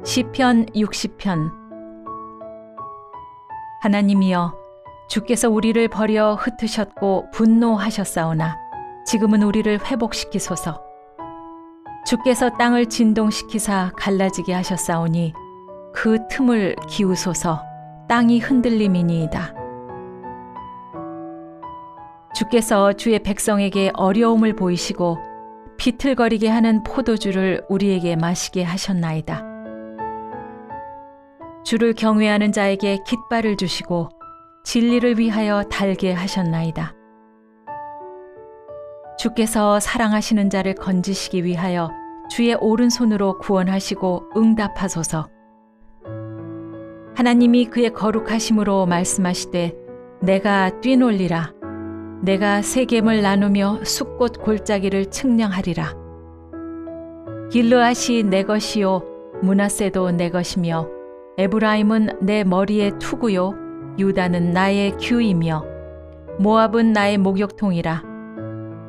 시편 60편. 하나님이여, 주께서 우리를 버려 흩으셨고 분노하셨사오나 지금은 우리를 회복시키소서. 주께서 땅을 진동시키사 갈라지게 하셨사오니 그 틈을 기우소서. 땅이 흔들림이니이다. 주께서 주의 백성에게 어려움을 보이시고 비틀거리게 하는 포도주를 우리에게 마시게 하셨나이다. 주를 경외하는 자에게 깃발을 주시고 진리를 위하여 달게 하셨나이다. 주께서 사랑하시는 자를 건지시기 위하여 주의 오른손으로 구원하시고 응답하소서. 하나님이 그의 거룩하심으로 말씀하시되 내가 뛰놀리라. 내가 세겜을 나누며 숫꽃 골짜기를 측량하리라. 길르앗이 내 것이요 므낫세도 내 것이며 에브라임은 내 머리의 투구요 유다는 나의 규이며 모압은 나의 목욕통이라.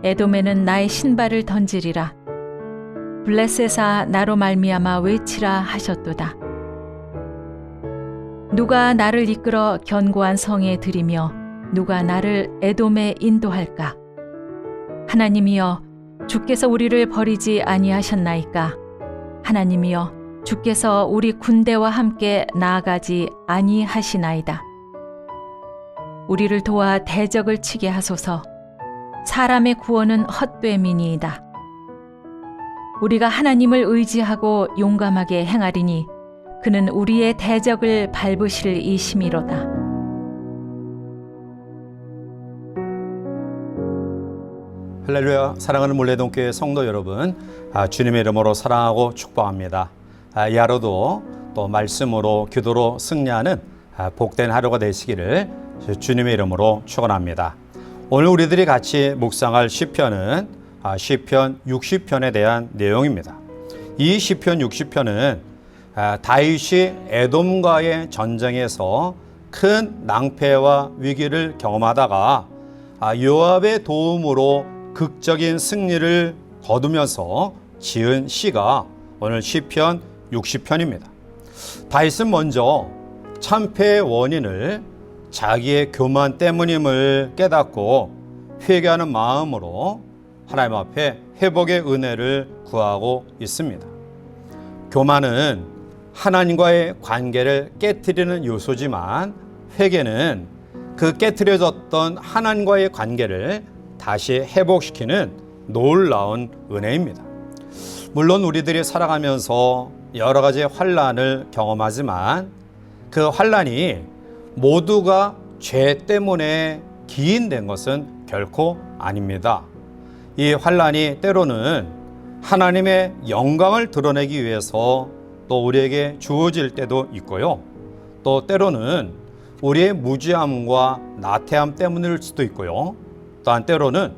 에돔에는 나의 신발을 던지리라. 블레셋아 나로 말미암아 외치라 하셨도다. 누가 나를 이끌어 견고한 성에 들이며 누가 나를 에돔에 인도할까? 하나님이여, 주께서 우리를 버리지 아니하셨나이까? 하나님이여, 주께서 우리 군대와 함께 나아가지 아니하시나이다. 우리를 도와 대적을 치게 하소서. 사람의 구원은 헛됨이니이다. 우리가 하나님을 의지하고 용감하게 행하리니 그는 우리의 대적을 밟으실 이심이로다. 할렐루야. 사랑하는 물레동교회 성도 여러분, 주님의 이름으로 사랑하고 축복합니다. 이 하루도 또 말씀으로 기도로 승리하는 복된 하루가 되시기를 주님의 이름으로 축원합니다. 오늘 우리들이 같이 묵상할 시편은 시편 60편에 대한 내용입니다. 이 시편 60편은 다윗이 에돔과의 전쟁에서 큰 낭패와 위기를 경험하다가 요압의 도움으로 극적인 승리를 거두면서 지은 시가 오늘 시편 60편입니다. 다윗은 먼저 참패의 원인을 자기의 교만 때문임을 깨닫고 회개하는 마음으로 하나님 앞에 회복의 은혜를 구하고 있습니다. 교만은 하나님과의 관계를 깨트리는 요소지만 회개는 그 깨트려졌던 하나님과의 관계를 다시 회복시키는 놀라운 은혜입니다. 물론 우리들이 살아가면서 여러 가지 환난을 경험하지만 그 환난이 모두가 죄 때문에 기인된 것은 결코 아닙니다. 이 환난이 때로는 하나님의 영광을 드러내기 위해서 또 우리에게 주어질 때도 있고요. 또 때로는 우리의 무지함과 나태함 때문일 수도 있고요. 또한 때로는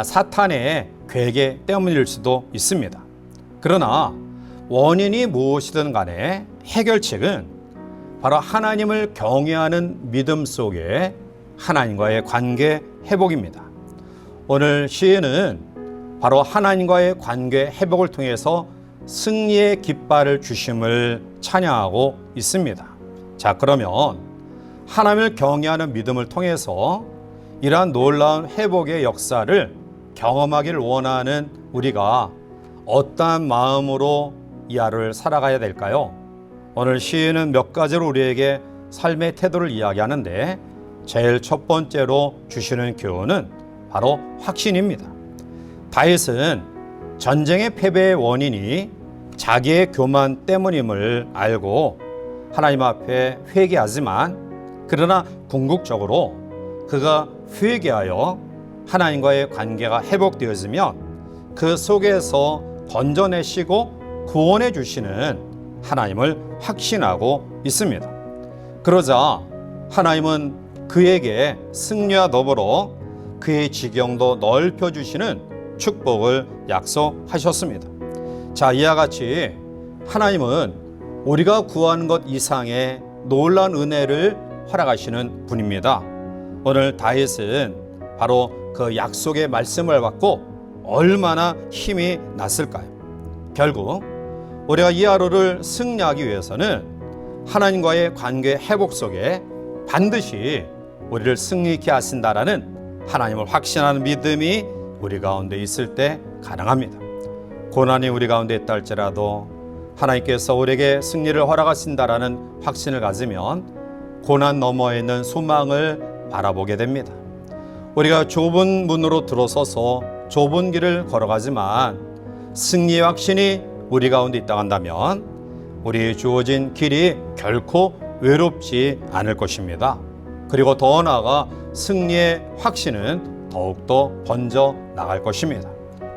사탄의 괴계 때문일 수도 있습니다. 그러나 원인이 무엇이든 간에 해결책은 바로 하나님을 경외하는 믿음 속에 하나님과의 관계 회복입니다. 오늘 시인은 바로 하나님과의 관계 회복을 통해서 승리의 깃발을 주심을 찬양하고 있습니다. 자, 그러면 하나님을 경외하는 믿음을 통해서 이러한 놀라운 회복의 역사를 경험하기를 원하는 우리가 어떠한 마음으로 이 하루를 살아가야 될까요? 오늘 시인은 몇 가지로 우리에게 삶의 태도를 이야기하는데 제일 첫 번째로 주시는 교훈은 바로 확신입니다. 다윗은 전쟁의 패배의 원인이 자기의 교만 때문임을 알고 하나님 앞에 회개하지만 그러나 궁극적으로 그가 회개하여 하나님과의 관계가 회복되어지면 그 속에서 건져내시고 구원해 주시는 하나님을 확신하고 있습니다. 그러자 하나님은 그에게 승리와 더불어 그의 지경도 넓혀주시는 축복을 약속하셨습니다. 자, 이와 같이 하나님은 우리가 구하는 것 이상의 놀라운 은혜를 허락하시는 분입니다. 오늘 다윗은 바로 그 약속의 말씀을 받고 얼마나 힘이 났을까요? 결국 우리가 이 하루를 승리하기 위해서는 하나님과의 관계 회복 속에 반드시 우리를 승리케 하신다라는 하나님을 확신하는 믿음이 우리 가운데 있을 때 가능합니다. 고난이 우리 가운데 있다 할지라도 하나님께서 우리에게 승리를 허락하신다라는 확신을 가지면 고난 너머에 있는 소망을 바라보게 됩니다. 우리가 좁은 문으로 들어서서 좁은 길을 걸어가지만 승리의 확신이 우리 가운데 있다 한다면 우리의 주어진 길이 결코 외롭지 않을 것입니다. 그리고 더 나아가 승리의 확신은 더욱더 번져 나갈 것입니다.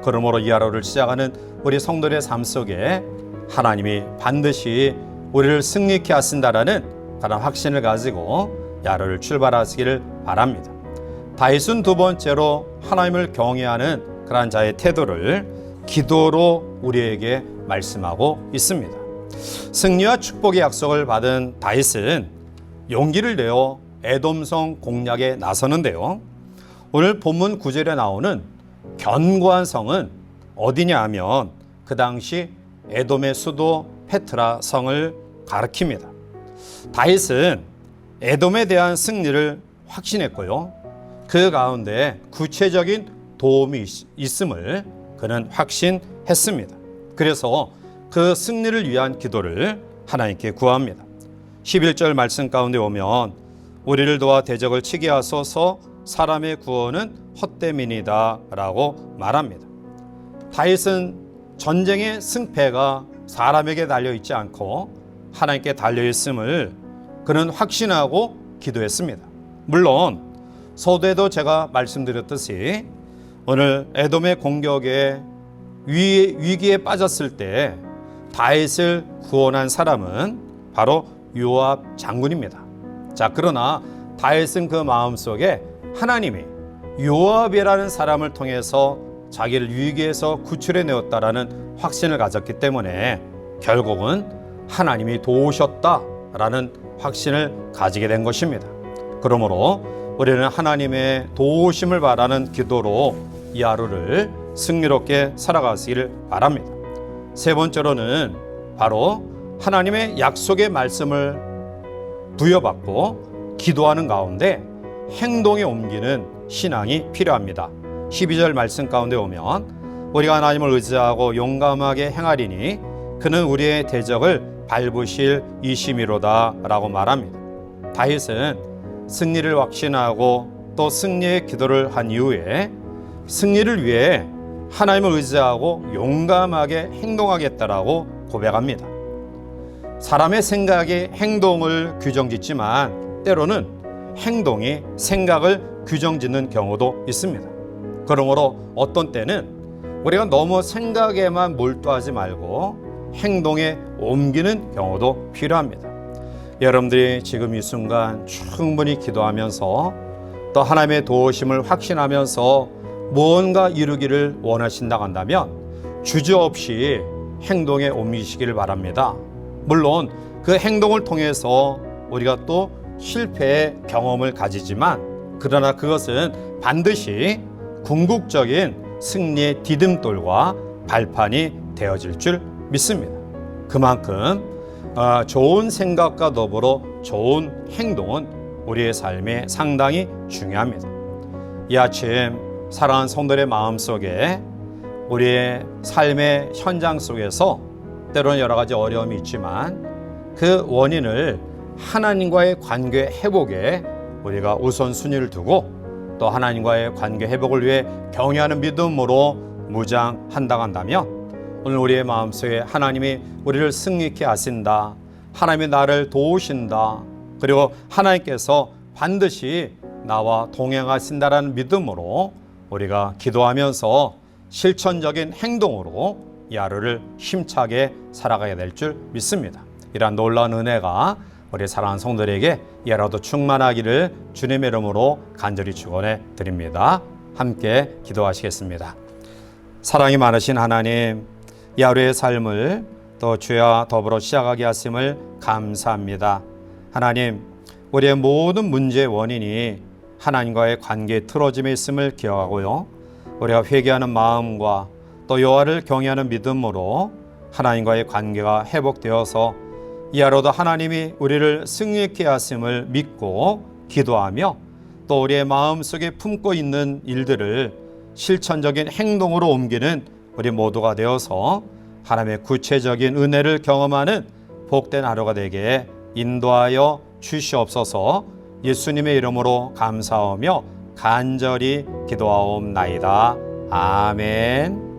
그러므로 이 하루를 시작하는 우리 성도들의 삶 속에 하나님이 반드시 우리를 승리케 하신다라는 그런 확신을 가지고 이 하루를 출발하시기를 바랍니다. 다윗은 두 번째로 하나님을 경외하는 그러한 자의 태도를 기도로 우리에게 말씀하고 있습니다. 승리와 축복의 약속을 받은 다윗은 용기를 내어 에돔성 공략에 나서는데요. 오늘 본문 9절에 나오는 견고한 성은 어디냐 하면 그 당시 에돔의 수도 페트라 성을 가리킵니다. 다윗은 에돔에 대한 승리를 확신했고요. 그 가운데 구체적인 도움이 있음을 그는 확신했습니다. 그래서 그 승리를 위한 기도를 하나님께 구합니다. 11절 말씀 가운데 오면 우리를 도와 대적을 치게 하소서 사람의 구원은 헛됨이니이다 라고 말합니다. 다윗은 전쟁의 승패가 사람에게 달려있지 않고 하나님께 달려있음을 그는 확신하고 기도했습니다. 물론 서두에도 제가 말씀드렸듯이 오늘 에돔의 공격에 위기에 빠졌을 때 다윗을 구원한 사람은 바로 요압 장군입니다. 자, 그러나 다윗은 그 마음속에 하나님이 요압이라는 사람을 통해서 자기를 위기에서 구출해내었다라는 확신을 가졌기 때문에 결국은 하나님이 도우셨다라는 확신을 가지게 된 것입니다. 그러므로 우리는 하나님의 도우심을 바라는 기도로 이 하루를 승리롭게 살아가시기를 바랍니다. 세 번째로는 바로 하나님의 약속의 말씀을 부여받고 기도하는 가운데 행동에 옮기는 신앙이 필요합니다. 12절 말씀 가운데 오면 우리가 하나님을 의지하고 용감하게 행하리니 그는 우리의 대적을 밟으실 이심이로다 라고 말합니다. 다윗은 승리를 확신하고 또 승리의 기도를 한 이후에 승리를 위해 하나님을 의지하고 용감하게 행동하겠다라고 고백합니다. 사람의 생각이 행동을 규정짓지만 때로는 행동이 생각을 규정짓는 경우도 있습니다. 그러므로 어떤 때는 우리가 너무 생각에만 몰두하지 말고 행동에 옮기는 경우도 필요합니다. 여러분들이 지금 이 순간 충분히 기도하면서 또 하나님의 도우심을 확신하면서 무언가 이루기를 원하신다고 한다면 주저없이 행동에 옮기시기를 바랍니다. 물론 그 행동을 통해서 우리가 또 실패의 경험을 가지지만 그러나 그것은 반드시 궁극적인 승리의 디딤돌과 발판이 되어질 줄 믿습니다. 그만큼 좋은 생각과 더불어 좋은 행동은 우리의 삶에 상당히 중요합니다. 이 아침 사랑하는 성도들의 마음속에 우리의 삶의 현장 속에서 때로는 여러 가지 어려움이 있지만 그 원인을 하나님과의 관계 회복에 우리가 우선순위를 두고 또 하나님과의 관계 회복을 위해 경외하는 믿음으로 무장한다고 한다면 오늘 우리의 마음속에 하나님이 우리를 승리케 하신다, 하나님이 나를 도우신다, 그리고 하나님께서 반드시 나와 동행하신다라는 믿음으로 우리가 기도하면서 실천적인 행동으로 이 하루를 힘차게 살아가야 될 줄 믿습니다. 이러한 놀라운 은혜가 우리 사랑하는 성도들에게 이 하루도 충만하기를 주님의 이름으로 간절히 축원해 드립니다. 함께 기도하시겠습니다. 사랑이 많으신 하나님, 이 하루의 삶을 또 주와 더불어 시작하게 하심을 감사합니다. 하나님, 우리의 모든 문제의 원인이 하나님과의 관계의 틀어짐에 있음을 기억하고요, 우리가 회개하는 마음과 또 여호와를 경외하는 믿음으로 하나님과의 관계가 회복되어서 이하로도 하나님이 우리를 승리케 하심을 믿고 기도하며 또 우리의 마음속에 품고 있는 일들을 실천적인 행동으로 옮기는 우리 모두가 되어서 하나님의 구체적인 은혜를 경험하는 복된 하루가 되게 인도하여 주시옵소서. 예수님의 이름으로 감사하며 간절히 기도하옵나이다. 아멘.